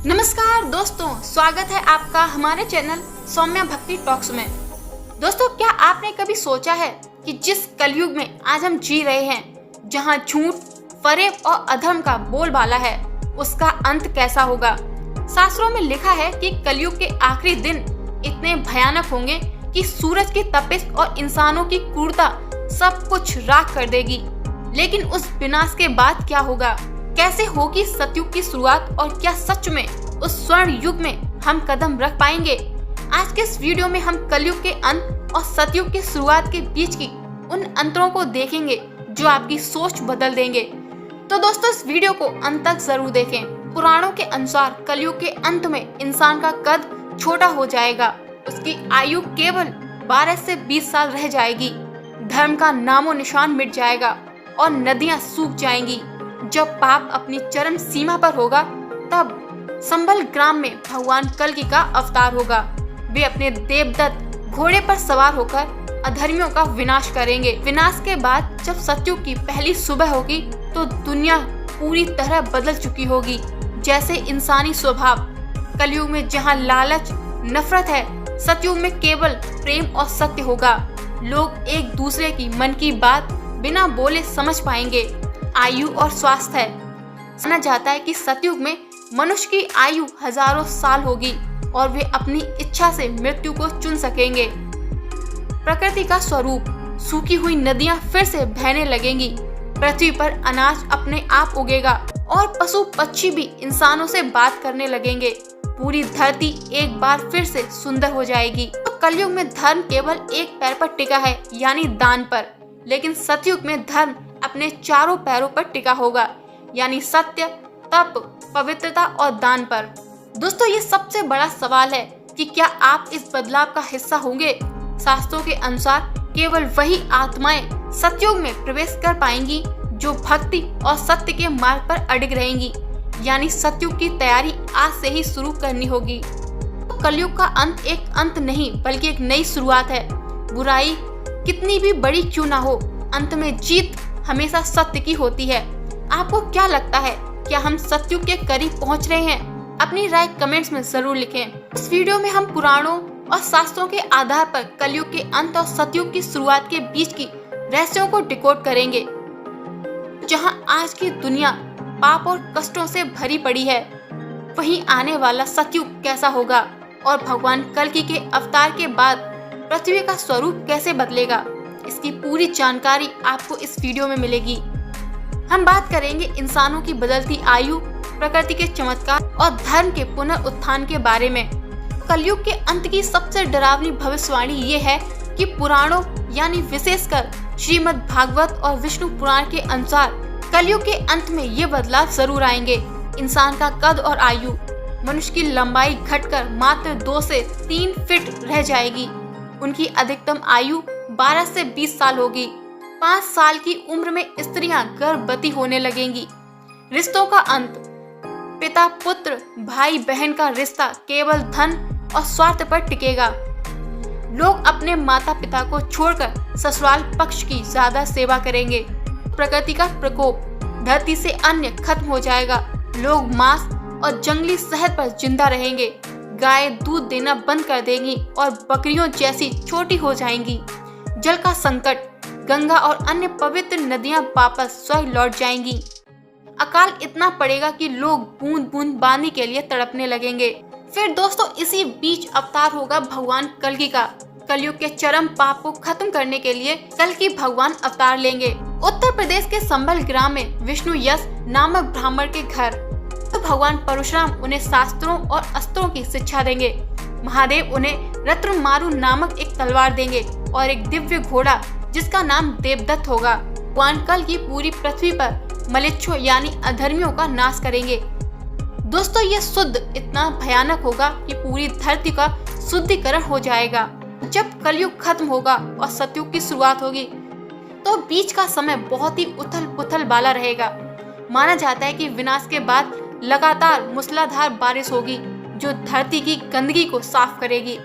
नमस्कार दोस्तों, स्वागत है आपका हमारे चैनल सौम्या भक्ति टॉक्स में। दोस्तों, क्या आपने कभी सोचा है कि जिस कलयुग में आज हम जी रहे हैं, जहां झूठ, फरेब और अधर्म का बोलबाला है, उसका अंत कैसा होगा। शास्त्रों में लिखा है कि कलयुग के आखिरी दिन इतने भयानक होंगे कि सूरज की तपिश और इंसानों की क्रूरता सब कुछ राख कर देगी। लेकिन उस विनाश के बाद क्या होगा, कैसे होगी सतयुग की शुरुआत और क्या सच में उस स्वर्ण युग में हम कदम रख पाएंगे। आज के इस वीडियो में हम कलयुग के अंत और सतयुग की शुरुआत के बीच की उन अंतरों को देखेंगे जो आपकी सोच बदल देंगे। तो दोस्तों, इस वीडियो को अंत तक जरूर देखें। पुराणों के अनुसार कलयुग के अंत में इंसान का कद छोटा हो जाएगा, उसकी आयु केवल 12 से 20 साल रह जाएगी। धर्म का नामो निशान मिट जाएगा और नदियां सूख जाएंगी। जब पाप अपनी चरम सीमा पर होगा, तब संबल ग्राम में भगवान कल्कि का अवतार होगा। वे अपने देवदत्त घोड़े पर सवार होकर अधर्मियों का विनाश करेंगे। विनाश के बाद जब सतयुग की पहली सुबह होगी, तो दुनिया पूरी तरह बदल चुकी होगी। जैसे इंसानी स्वभाव कलयुग में जहां लालच, नफरत है, सतयुग में केवल प्रेम और सत्य होगा। लोग एक दूसरे की मन की बात बिना बोले समझ पाएंगे। आयु और स्वास्थ्य है। माना जाता है कि सतयुग में मनुष्य की आयु हजारों साल होगी और वे अपनी इच्छा से मृत्यु को चुन सकेंगे। प्रकृति का स्वरूप, सूखी हुई नदियां फिर से बहने लगेंगी। पृथ्वी पर अनाज अपने आप उगेगा और पशु पक्षी भी इंसानों से बात करने लगेंगे। पूरी धरती एक बार फिर से सुंदर हो जाएगी। तो कलयुग में धर्म केवल एक पैर पर टिका है, यानी दान पर। लेकिन सतयुग में धर्म अपने चारों पैरों पर टिका होगा, यानी सत्य, तप, पवित्रता और दान पर। दोस्तों, ये सबसे बड़ा सवाल है कि क्या आप इस बदलाव का हिस्सा होंगे। शास्त्रों के अनुसार केवल वही आत्माएं सतयुग में प्रवेश कर पाएंगी जो भक्ति और सत्य के मार्ग पर अडिग रहेंगी, यानी सतयुग की तैयारी आज से ही शुरू करनी होगी। तो कलयुग का अंत एक अंत नहीं, बल्कि एक नई शुरुआत है। बुराई कितनी भी बड़ी क्यों ना हो, अंत में जीत हमेशा सत्य की होती है। आपको क्या लगता है, क्या हम सतयुग के करीब पहुंच रहे हैं? अपनी राय कमेंट्स में जरूर लिखें। इस वीडियो में हम पुराणों और शास्त्रों के आधार पर कलयुग के अंत और सतयुग की शुरुआत के बीच की रहस्यों को डिकोड करेंगे। जहां आज की दुनिया पाप और कष्टों से भरी पड़ी है, वहीं आने वाला सतयुग कैसा होगा और भगवान कल्कि के अवतार के बाद पृथ्वी का स्वरूप कैसे बदलेगा, इसकी पूरी जानकारी आपको इस वीडियो में मिलेगी। हम बात करेंगे इंसानों की बदलती आयु, प्रकृति के चमत्कार और धर्म के पुनरुत्थान के बारे में। कलयुग के अंत की सबसे डरावनी भविष्यवाणी ये है कि पुराणों यानी विशेषकर श्रीमद् भागवत और विष्णु पुराण के अनुसार कलयुग के अंत में ये बदलाव जरूर आएंगे। इंसान का कद और आयु, मनुष्य की लंबाई घटकर मात्र 2 से 3 फीट रह जाएगी। उनकी अधिकतम आयु 12 से 20 साल होगी। 5 साल की उम्र में स्त्रियां गर्भवती होने लगेंगी। रिश्तों का अंत, पिता पुत्र, भाई बहन का रिश्ता केवल धन और स्वार्थ पर टिकेगा। लोग अपने माता पिता को छोड़कर ससुराल पक्ष की ज्यादा सेवा करेंगे। प्रकृति का प्रकोप, धरती से अन्न खत्म हो जाएगा। लोग मांस और जंगली शहद पर जिंदा रहेंगे। गाय दूध देना बंद कर देंगी और बकरियों जैसी छोटी हो जाएंगी। जल का संकट, गंगा और अन्य पवित्र नदियां वापस स्वयं लौट जाएंगी। अकाल इतना पड़ेगा कि लोग बूंद बूंद पानी के लिए तड़पने लगेंगे। फिर दोस्तों, इसी बीच अवतार होगा भगवान कल्कि का। कलयुग के चरम पाप को खत्म करने के लिए कल्कि भगवान अवतार लेंगे। उत्तर प्रदेश के संबल ग्राम में विष्णु यश नामक ब्राह्मण के घर तो भगवान परशुराम उन्हें शास्त्रों और अस्त्रों की शिक्षा देंगे। महादेव उन्हें रत्नमारु नामक एक तलवार देंगे और एक दिव्य घोड़ा जिसका नाम देवदत्त होगा। भगवान कल्कि पूरी पृथ्वी पर मलेच्छों यानी अधर्मियों का नाश करेंगे। दोस्तों, ये शुद्ध इतना भयानक होगा कि पूरी धरती का शुद्धिकरण हो जाएगा। जब कलयुग खत्म होगा और सतयुग की शुरुआत होगी, तो बीच का समय बहुत ही उथल पुथल वाला रहेगा। माना जाता है कि विनाश के बाद लगातार मूसलाधार बारिश होगी जो धरती की गंदगी को साफ करेगी।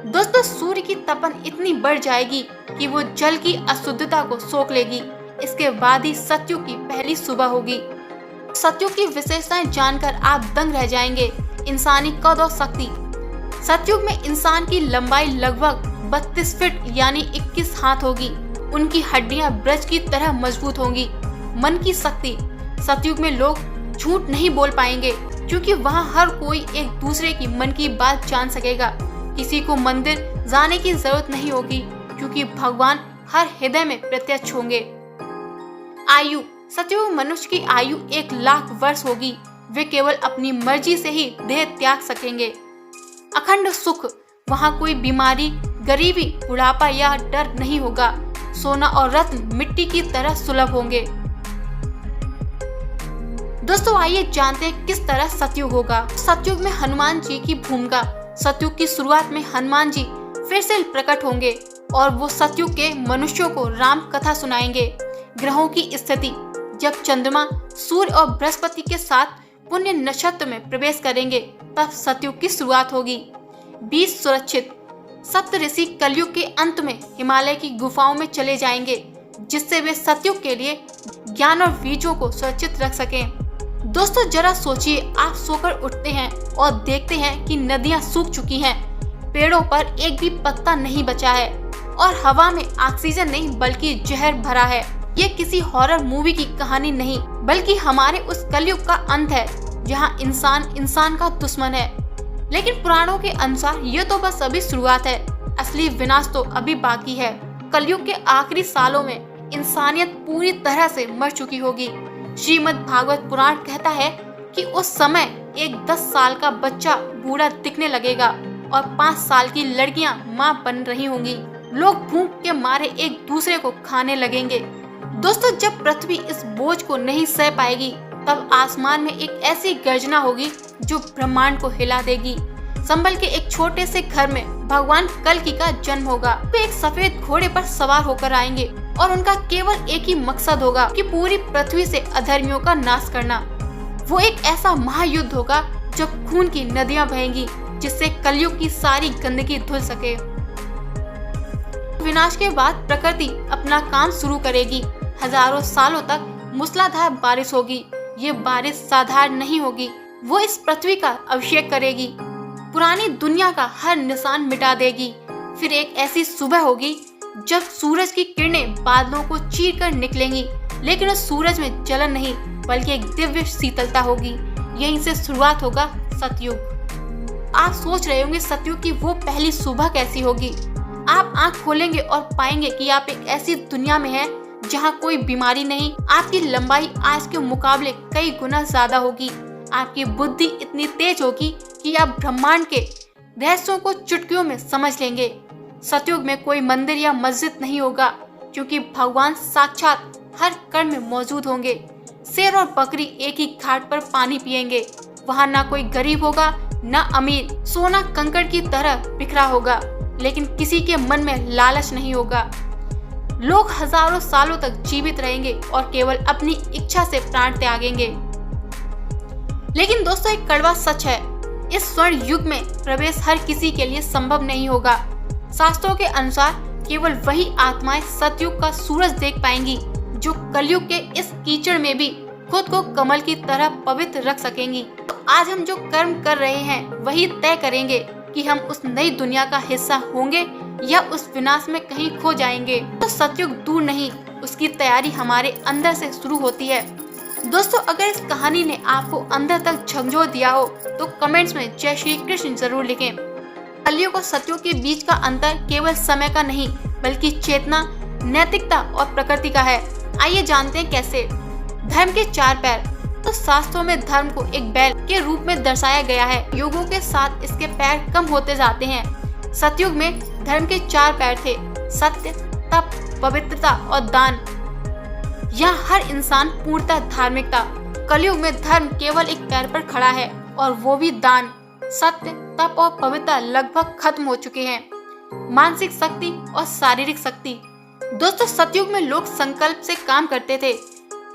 दोस्तों, सूर्य की तपन इतनी बढ़ जाएगी कि वो जल की अशुद्धता को सोख लेगी। इसके बाद ही सतयुग की पहली सुबह होगी। सतयुग की विशेषताएं जानकर आप दंग रह जाएंगे। इंसानी कद और शक्ति। सतयुग में इंसान की लंबाई लगभग 32 फीट यानी 21 हाथ होगी। उनकी हड्डियां ब्रज की तरह मजबूत होंगी। मन की शक्ति, सतयुग में लोग झूठ नहीं बोल पाएंगे क्योंकि वहाँ हर कोई एक दूसरे की मन की बात जान सकेगा। किसी को मंदिर जाने की जरूरत नहीं होगी क्योंकि भगवान हर हृदय में प्रत्यक्ष होंगे। आयु, सतयुग में मनुष्य की आयु 1 लाख वर्ष होगी। वे केवल अपनी मर्जी से ही देह त्याग सकेंगे। अखंड सुख, वहाँ कोई बीमारी, गरीबी, बुढ़ापा या डर नहीं होगा। सोना और रत्न मिट्टी की तरह सुलभ होंगे। दोस्तों आइए जानते हैं किस तरह सतयुग होगा। सतयुग में हनुमान जी की भूमिका। सतयुग की शुरुआत में हनुमान जी फिर से प्रकट होंगे और वो सतयुग के मनुष्यों को राम कथा सुनाएंगे। ग्रहों की स्थिति, जब चंद्रमा सूर्य और बृहस्पति के साथ पुण्य नक्षत्र में प्रवेश करेंगे तब सतयुग की शुरुआत होगी। बीज सुरक्षित, सप्तऋषि कलयुग के अंत में हिमालय की गुफाओं में चले जाएंगे जिससे वे सतयुग के लिए ज्ञान और बीजों को सुरक्षित रख सकें। दोस्तों जरा सोचिए, आप सोकर उठते हैं और देखते हैं कि नदियां सूख चुकी हैं, पेड़ों पर एक भी पत्ता नहीं बचा है और हवा में ऑक्सीजन नहीं बल्कि जहर भरा है। ये किसी हॉरर मूवी की कहानी नहीं बल्कि हमारे उस कलयुग का अंत है जहाँ इंसान इंसान का दुश्मन है। लेकिन पुराणों के अनुसार ये तो बस अभी शुरुआत है, असली विनाश तो अभी बाकी है। कलयुग के आखिरी सालों में इंसानियत पूरी तरह से मर चुकी होगी। श्रीमद् भागवत पुराण कहता है कि उस समय एक 10 साल का बच्चा बूढ़ा दिखने लगेगा और 5 साल की लड़कियां मां बन रही होंगी। लोग भूख के मारे एक दूसरे को खाने लगेंगे। दोस्तों जब पृथ्वी इस बोझ को नहीं सह पाएगी तब आसमान में एक ऐसी गर्जना होगी जो ब्रह्मांड को हिला देगी। संभल के एक छोटे से घर में भगवान कल्कि का जन्म होगा। वे एक सफेद घोड़े पर सवार होकर आएंगे और उनका केवल एक ही मकसद होगा कि पूरी पृथ्वी से अधर्मियों का नाश करना। वो एक ऐसा महायुद्ध होगा जब खून की नदियां बहेंगी जिससे कलयुग की सारी गंदगी धुल सके। विनाश के बाद प्रकृति अपना काम शुरू करेगी। हजारों सालों तक मूसलाधार बारिश होगी। ये बारिश साधारण नहीं होगी, वो इस पृथ्वी का अभिषेक करेगी, पुरानी दुनिया का हर निशान मिटा देगी। फिर एक ऐसी सुबह होगी जब सूरज की किरणें बादलों को चीर कर निकलेंगी, लेकिन उस सूरज में जलन नहीं बल्कि एक दिव्य शीतलता होगी। यहीं से शुरुआत होगा सतयुग। आप सोच रहे होंगे सतयुग की वो पहली सुबह कैसी होगी। आप आंख खोलेंगे और पाएंगे कि आप एक ऐसी दुनिया में हैं जहां कोई बीमारी नहीं। आपकी लंबाई आज के मुकाबले कई गुना ज्यादा होगी। आपकी बुद्धि इतनी तेज होगी कि आप ब्रह्मांड के रहस्यों को चुटकियों में समझ लेंगे। सतयुग में कोई मंदिर या मस्जिद नहीं होगा क्योंकि भगवान साक्षात हर कण में मौजूद होंगे। शेर और बकरी एक ही घाट पर पानी पिएंगे। वहाँ ना कोई गरीब होगा ना अमीर। सोना कंकड़ की तरह बिखरा होगा, लेकिन किसी के मन में लालच नहीं होगा। लोग हजारों सालों तक जीवित रहेंगे और केवल अपनी इच्छा से प्राण त्यागेंगे। लेकिन दोस्तों एक कड़वा सच है, इस स्वर्ण युग में प्रवेश हर किसी के लिए संभव नहीं होगा। शास्त्रों के अनुसार केवल वही आत्माएं सतयुग का सूरज देख पाएंगी जो कलयुग के इस कीचड़ में भी खुद को कमल की तरह पवित्र रख सकेंगी। तो आज हम जो कर्म कर रहे हैं वही तय करेंगे कि हम उस नई दुनिया का हिस्सा होंगे या उस विनाश में कहीं खो जाएंगे। तो सतयुग दूर नहीं, उसकी तैयारी हमारे अंदर से शुरू होती है। दोस्तों अगर इस कहानी ने आपको अंदर तक झकझोर दिया हो तो कमेंट्स में जय श्री कृष्ण जरूर लिखें। कलयुग और सतयुग के बीच का अंतर केवल समय का नहीं बल्कि चेतना, नैतिकता और प्रकृति का है। आइए जानते हैं कैसे। धर्म के 4 पैर। तो शास्त्रों में धर्म को एक बैल के रूप में दर्शाया गया है। युगों के साथ इसके पैर कम होते जाते हैं। सतयुग में धर्म के 4 पैर थे, सत्य, तप, पवित्रता और दान। यहाँ हर इंसान पूर्णतः धार्मिक था। कलयुग में धर्म केवल एक पैर पर खड़ा है और वो भी दान। सत्य, तप और पवित्रता लगभग खत्म हो चुके हैं। मानसिक शक्ति और शारीरिक शक्ति। दोस्तों सतयुग में लोग संकल्प से काम करते थे।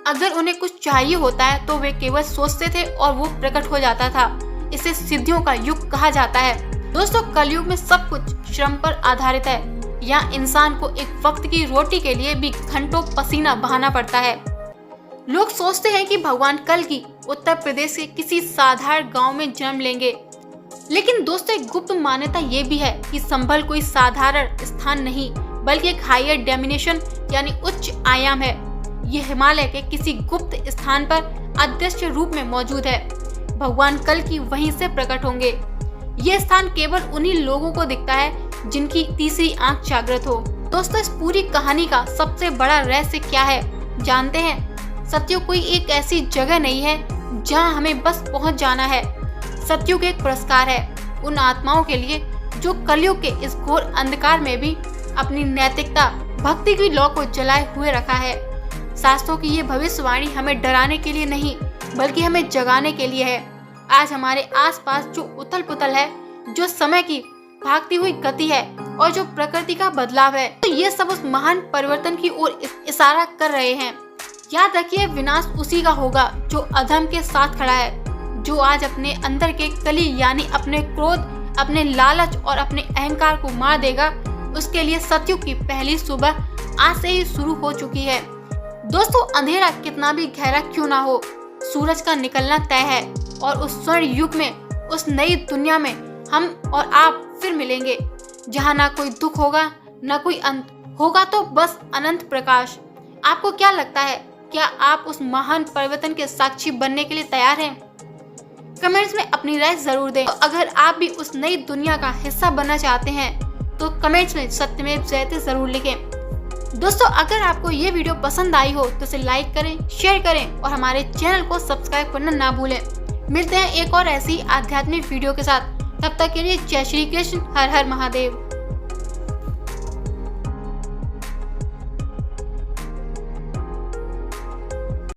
अगर उन्हें कुछ चाहिए होता है तो वे केवल सोचते थे और वो प्रकट हो जाता था। इसे सिद्धियों का युग कहा जाता है। दोस्तों कलयुग में सब कुछ श्रम पर आधारित है। यहाँ इंसान को एक वक्त की रोटी के लिए भी घंटों पसीना बहाना पड़ता है। लोग सोचते हैं कि भगवान कल्कि उत्तर प्रदेश के किसी साधारण गांव में जन्म लेंगे। लेकिन दोस्तों, एक गुप्त मान्यता ये भी है कि संभल कोई साधारण स्थान नहीं, बल्कि एक हायर डायमेंशन यानी उच्च आयाम है। ये हिमालय के किसी गुप्त स्थान पर अदृश्य रूप में मौजूद है। भगवान कल की वहीं से प्रकट होंगे। ये स्थान केवल उन्हीं लोगों को दिखता है जिनकी तीसरी आंख जागृत हो। दोस्तों, इस पूरी कहानी का सबसे बड़ा रहस्य क्या है जानते हैं? सत्युग कोई एक ऐसी जगह नहीं है जहां हमें बस पहुंच जाना है। सत्युग एक पुरस्कार है उन आत्माओं के लिए जो कलयुग के इस घोर अंधकार में भी अपनी नैतिकता, भक्ति की लौ को जलाए हुए रखा है। शास्त्रों की ये भविष्यवाणी हमें डराने के लिए नहीं, बल्कि हमें जगाने के लिए है। आज हमारे आसपास जो उथल पुथल है, जो समय की भागती हुई गति है और जो प्रकृति का बदलाव है, तो ये सब उस महान परिवर्तन की ओर इशारा कर रहे हैं। याद रखिए, विनाश उसी का होगा जो अधर्म के साथ खड़ा है, जो आज अपने अंदर के कली यानी अपने क्रोध, अपने लालच और अपने अहंकार को मार देगा। उसके लिए सत्युग की पहली सुबह आज से ही शुरू हो चुकी है। दोस्तों, अंधेरा कितना भी गहरा क्यों ना हो, सूरज का निकलना तय है और उस स्वर्ण युग में, उस नई दुनिया में हम और आप फिर मिलेंगे, जहाँ ना कोई दुख होगा, ना कोई अंत होगा, तो बस अनंत प्रकाश। आपको क्या लगता है, क्या आप उस महान परिवर्तन के साक्षी बनने के लिए तैयार हैं? कमेंट्स में अपनी राय जरूर दें। अगर आप भी उस नई दुनिया का हिस्सा बनना चाहते हैं तो कमेंट्स में सत्यमेव जयते जरूर लिखें। दोस्तों, अगर आपको ये वीडियो पसंद आई हो तो इसे लाइक करें, शेयर करें और हमारे चैनल को सब्सक्राइब करना ना भूलें। मिलते हैं एक और ऐसी आध्यात्मिक वीडियो के साथ। तब तक के लिए जय श्री कृष्ण, हर हर महादेव।